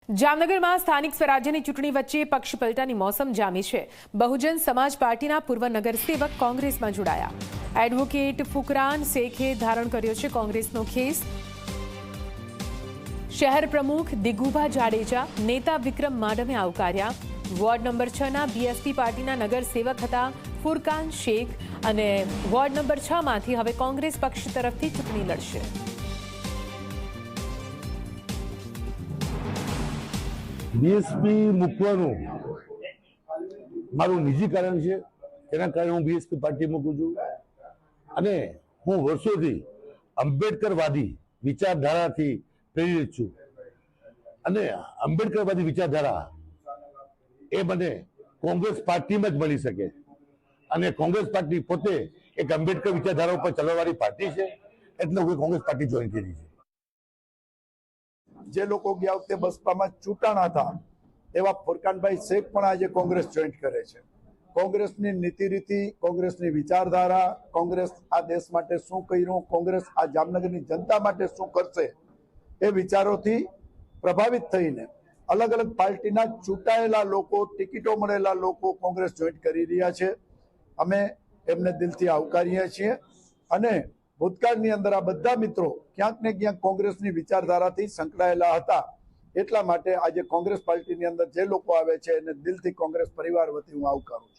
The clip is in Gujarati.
જામનગરમાં સ્થાનિક સ્વરાજ્યની ચૂંટણી વચ્ચે પક્ષ પલટાની મોસમ જામી છે। બહુજન સમાજ પાર્ટીના પૂર્વ નગરસેવક કોંગ્રેસમાં જોડાયા। એડવોકેટ ફુકરાન શેખે ધારણ કર્યો છે કોંગ્રેસનો ખેસ। શહેર પ્રમુખ દિગુભા જાડેજા, નેતા વિક્રમ માડમે આવકાર્યા। વોર્ડ નંબર 6ના બીએસપી પાર્ટીના નગરસેવક હતા ફુરકાન શેખ અને વોર્ડ નંબર 6માંથી હવે કોંગ્રેસ પક્ષ તરફથી ચૂંટણી લડશે। બીએસપી મૂકવાનું મારું નિજી કારણ છે, એના કારણે હું બીએસપી પાર્ટી મૂકું છું અને હું વર્ષોથી આંબેડકરવાદી વિચારધારાથી પ્રેરિત છું અને આંબેડકરવાદી વિચારધારા એ મને કોંગ્રેસ પાર્ટીમાં જ મળી શકે અને કોંગ્રેસ પાર્ટી પોતે એક આંબેડકર વિચારધારા ઉપર ચાલવાવાળી પાર્ટી છે, એટલે હું કોંગ્રેસ પાર્ટી જોઈન કરી છે। જે લોકો ગયા વખતે બસપામાં ચૂંટાણા હતા એવા ફુરકાનભાઈ શેખ પણ આજે કોંગ્રેસ જોઈન્ટ કરે છે। કોંગ્રેસની નીતિ રીતિ, કોંગ્રેસની વિચારધારા, કોંગ્રેસ આ દેશ માટે શું કર્યું, કોંગ્રેસ આ જામનગરની જનતા માટે શું કરશે એ વિચારોથી પ્રભાવિત થઈને અલગ અલગ પાર્ટીના ચૂંટાયેલા લોકો, ટિકિટો મળેલા લોકો કોંગ્રેસ જોઈન્ટ કરી રહ્યા છે। અમે એમને દિલથી આવકારીએ છીએ અને ભૂતકાળની અંદર આ બધા મિત્રો ક્યાંક ને ક્યાંક કોંગ્રેસની વિચારધારાથી સંકળાયેલા હતા, એટલા માટે આજે કોંગ્રેસ પાર્ટીની અંદર જે લોકો આવે છે એને દિલથી કોંગ્રેસ પરિવાર વતી હું આવકારું છું।